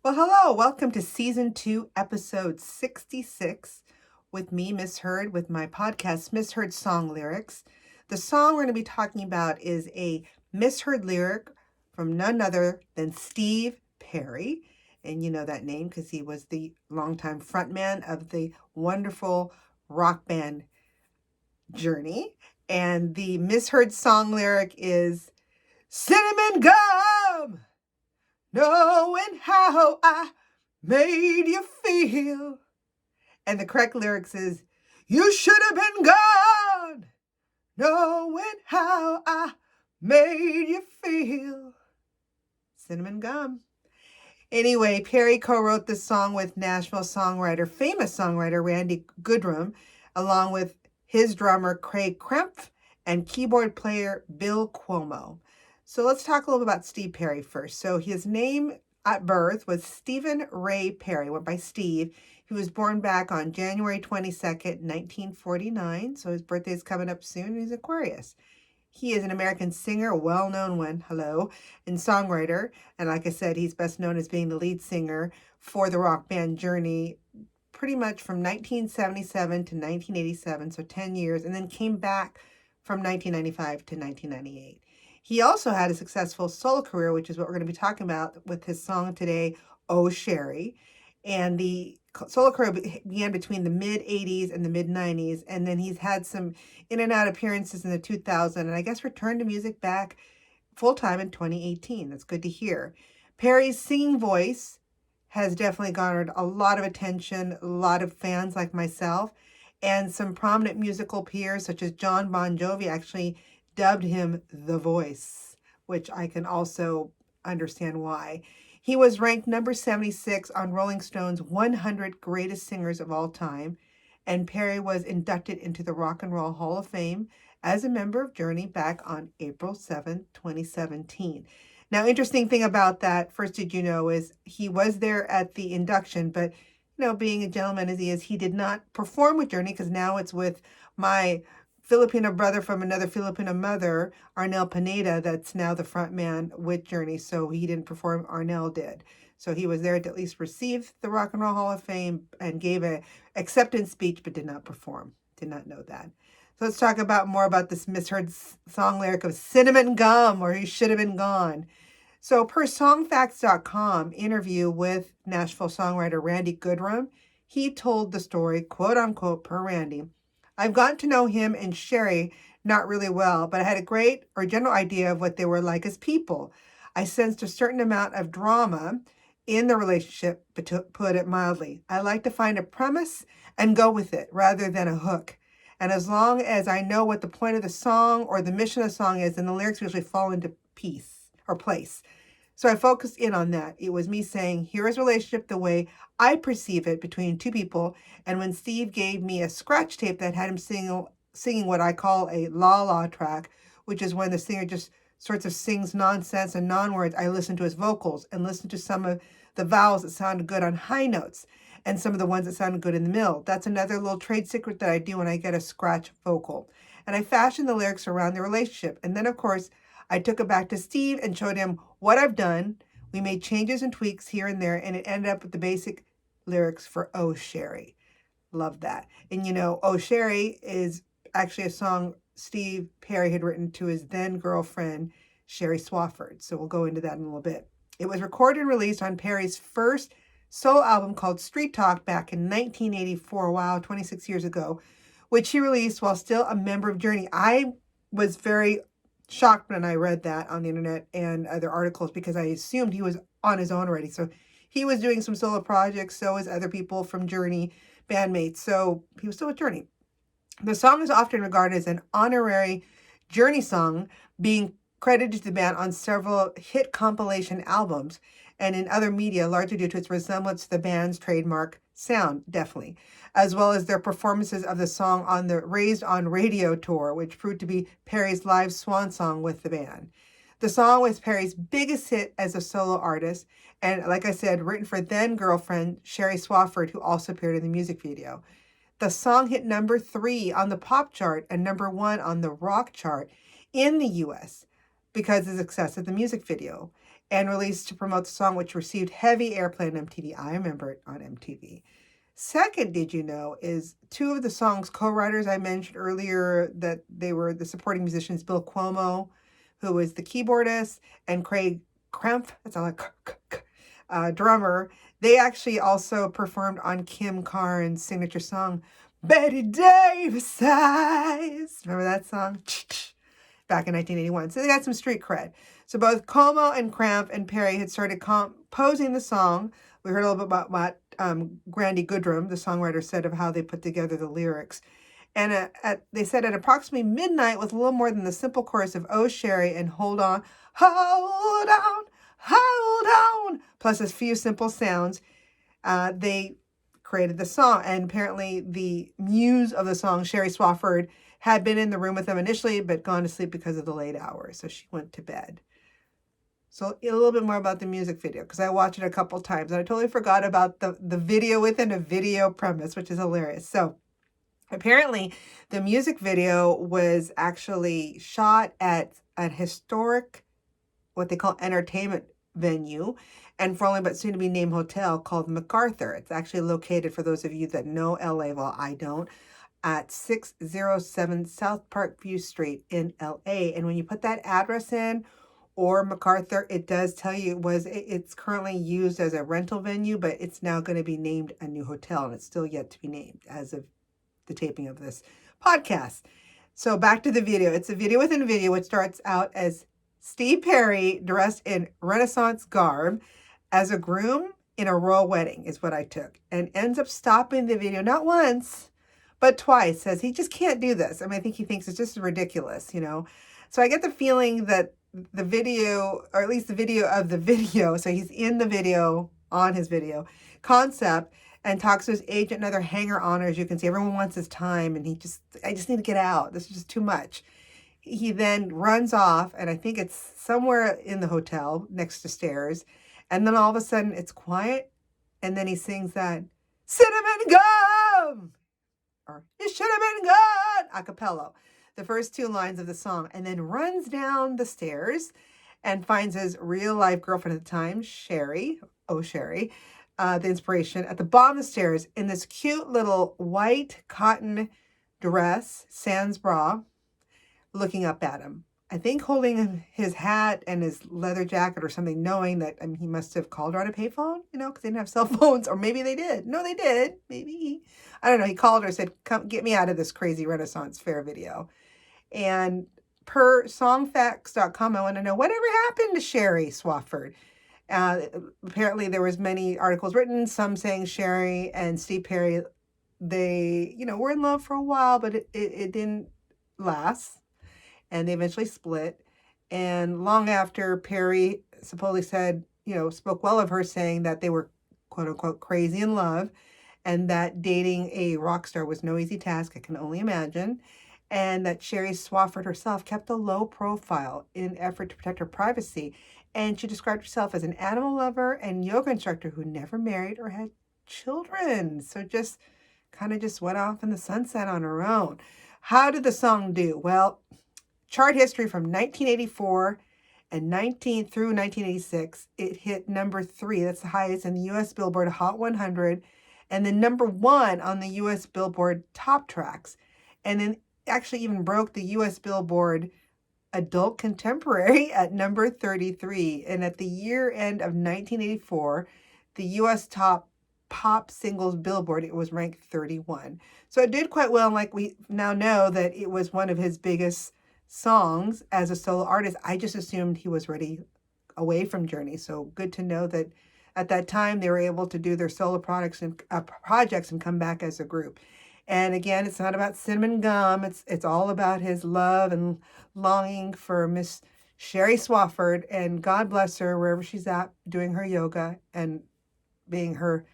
Well, hello. Welcome to season 2, episode 66 with me, Misheard, with my podcast, Misheard Song Lyrics. The song we're going to be talking about is a misheard lyric from none other than Steve Perry. And you know that name because he was the longtime frontman of the wonderful rock band Journey. And the misheard song lyric is Cinnamon Gum! Knowing how I made you feel. And the correct lyrics is, you should have been gone, knowing how I made you feel. Cinnamon gum. Anyway, Perry co-wrote this song with Nashville famous songwriter Randy Goodrum, along with his drummer Craig Krempf and keyboard player Bill Cuomo. So let's talk a little bit about Steve Perry first. So his name at birth was Stephen Ray Perry, went by Steve. He was born back on January 22nd, 1949. So his birthday is coming up soon. He's Aquarius. He is an American singer, a well-known one, and songwriter. And like I said, he's best known as being the lead singer for the rock band Journey pretty much from 1977 to 1987, so 10 years, and then came back from 1995 to 1998. He also had a successful solo career, which is what we're going to be talking about with his song today, Oh Sherrie. And the solo career began between the mid 80s and the mid 90s, and then he's had some in and out appearances in the 2000s, and I guess returned to music back full time in 2018. That's good to hear. Perry's singing voice has definitely garnered a lot of attention, a lot of fans like myself, and some prominent musical peers such as John Bon Jovi actually dubbed him the voice, which I can also understand why. He was ranked number 76 on Rolling Stone's 100 Greatest Singers of All Time, and Perry was inducted into the Rock and Roll Hall of Fame as a member of Journey back on April 7, 2017. Now, interesting thing about that, first, did you know, is he was there at the induction, but, being a gentleman as he is, he did not perform with Journey because now it's with my Filipino brother from another Filipino mother, Arnel Pineda, that's now the front man with Journey. So he didn't perform, Arnel did. So he was there to at least receive the Rock and Roll Hall of Fame and gave a acceptance speech, but did not perform. Did not know that. So let's talk more about this misheard song lyric of Cinnamon Gum, or He Should Have Been Gone. So per songfacts.com interview with Nashville songwriter Randy Goodrum, he told the story, quote unquote, per Randy, I've gotten to know him and Sherrie not really well, but I had a great or general idea of what they were like as people. I sensed a certain amount of drama in the relationship, but to put it mildly, I like to find a premise and go with it rather than a hook. And as long as I know what the point of the song or the mission of the song is, then the lyrics usually fall into place. So I focused in on that. It was me saying, here is a relationship the way I perceive it between two people. And when Steve gave me a scratch tape that had him singing what I call a la-la track, which is when the singer just sorts of sings nonsense and non-words, I listened to his vocals and listened to some of the vowels that sounded good on high notes and some of the ones that sounded good in the middle. That's another little trade secret that I do when I get a scratch vocal. And I fashioned the lyrics around the relationship. And then, of course, I took it back to Steve and showed him what I've done. We made changes and tweaks here and there, and it ended up with the basic lyrics for Oh Sherrie. Love that. And Oh Sherrie is actually a song Steve Perry had written to his then girlfriend, Sherrie Swafford. So we'll go into that in a little bit. It was recorded and released on Perry's first solo album called Street Talk back in 1984, wow, 26 years ago, which he released while still a member of Journey. I was very shocked when I read that on the internet and other articles because I assumed he was on his own already. So he was doing some solo projects, so was other people from Journey, bandmates. So he was still with Journey. The song is often regarded as an honorary Journey song, being credited to the band on several hit compilation albums and in other media, largely due to its resemblance to the band's trademark sound, definitely, as well as their performances of the song on the Raised on Radio tour, which proved to be Perry's live swan song with the band. The song was Perry's biggest hit as a solo artist, and like I said, written for then girlfriend Sherrie Swafford, who also appeared in the music video. The song hit number 3 on the pop chart and number 1 on the rock chart in the US because of the success of the music video. and released to promote the song, which received heavy airplay on MTV. I remember it on MTV. Second, did you know, is two of the song's co-writers I mentioned earlier that they were the supporting musicians, Bill Cuomo, who was the keyboardist, and Craig Krempf, that's all like drummer. They actually also performed on Kim Carnes' signature song, Betty Davis Sighs. Remember that song? Back in 1981. So they got some street cred. So both Como and Cramp and Perry had started composing the song. We heard a little bit about what Grandy Goodrum, the songwriter, said of how they put together the lyrics. And they said at approximately midnight, with a little more than the simple chorus of Oh Sherrie and Hold On, Hold On, Hold On, plus a few simple sounds, they created the song. And apparently the muse of the song, Sherrie Swafford, had been in the room with them initially, but gone to sleep because of the late hours. So she went to bed. So a little bit more about the music video, because I watched it a couple times and I totally forgot about the video within a video premise, which is hilarious. So apparently the music video was actually shot at a historic, what they call entertainment venue, and for only but soon to be named hotel called MacArthur. It's actually located, for those of you that know LA, well, I don't, at 607 South Parkview Street in LA. And when you put that address in, or MacArthur, it does tell you it's currently used as a rental venue, but it's now going to be named a new hotel, and it's still yet to be named as of the taping of this podcast. So back to the video. It's a video within a video, which starts out as Steve Perry dressed in Renaissance garb as a groom in a royal wedding, is what I took, and ends up stopping the video not once, but twice. Says he just can't do this. I mean, I think he thinks it's just ridiculous, you know. So I get the feeling that the video, or at least the video of the video, so he's in the video, on his video concept, and talks to his agent and other hanger-on. As you can see, everyone wants his time, and I just need to get out. This is just too much. He then runs off, and I think it's somewhere in the hotel next to stairs, and then all of a sudden it's quiet, and then he sings that cinnamon gum, or it should have been good, a cappella, the first two lines of the song, and then runs down the stairs and finds his real life girlfriend at the time, Sherrie, the inspiration, at the bottom of the stairs in this cute little white cotton dress, sans bra, looking up at him. I think holding his hat and his leather jacket or something, knowing that he must have called her on a payphone, you know, because they didn't have cell phones, or maybe they did. No, they did. Maybe. I don't know. He called her and said, come get me out of this crazy Renaissance fair video. And per songfacts.com, I want to know whatever happened to Sherrie Swafford. Apparently there was many articles written, some saying Sherrie and Steve Perry, they, were in love for a while, but it didn't last. And they eventually split. And long after, Perry supposedly said, spoke well of her, saying that they were, quote unquote, crazy in love, and that dating a rock star was no easy task, I can only imagine. And that Sherrie Swafford herself kept a low profile in an effort to protect her privacy. And she described herself as an animal lover and yoga instructor who never married or had children. So just went off in the sunset on her own. How did the song do? Well, chart history from 1984 and 1986, it hit number 3. That's the highest in the U.S. Billboard Hot 100, and then number 1 on the U.S. Billboard Top Tracks. And then actually even broke the U.S. Billboard Adult Contemporary at number 33. And at the year end of 1984, the U.S. Top Pop Singles Billboard, it was ranked 31. So it did quite well, and like we now know that it was one of his biggest songs as a solo artist. I just assumed he was ready away from Journey. So good to know that at that time they were able to do their solo projects and come back as a group. And again, it's not about cinnamon gum. It's all about his love and longing for Miss Sherrie Swafford, and God bless her wherever she's at, doing her yoga and being her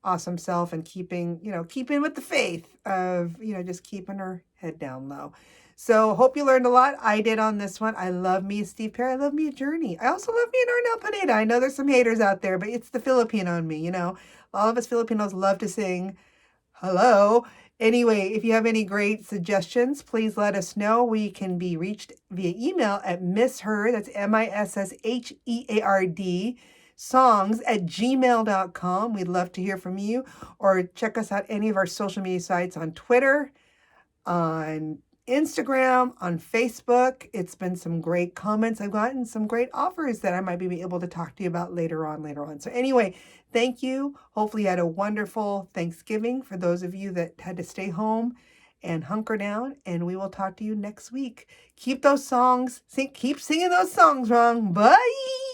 awesome self, and keeping with the faith of, just keeping her head down low. So hope you learned a lot. I did on this one. I love me a Steve Perry. I love me a Journey. I also love me an Arnel Pineda. I know there's some haters out there, but it's the Filipino in me, All of us Filipinos love to sing hello Anyway, if you have any great suggestions, please let us know. We can be reached via email at Misheard, that's MISSHEARD, songs@gmail.com. We'd love to hear from you. Or check us out any of our social media sites on Twitter, on Instagram, on Facebook. It's been some great comments. I've gotten some great offers that I might be able to talk to you about later on. So anyway, thank you. Hopefully you had a wonderful Thanksgiving for those of you that had to stay home and hunker down, and we will talk to you next week. Keep those songs, keep singing those songs wrong. Bye.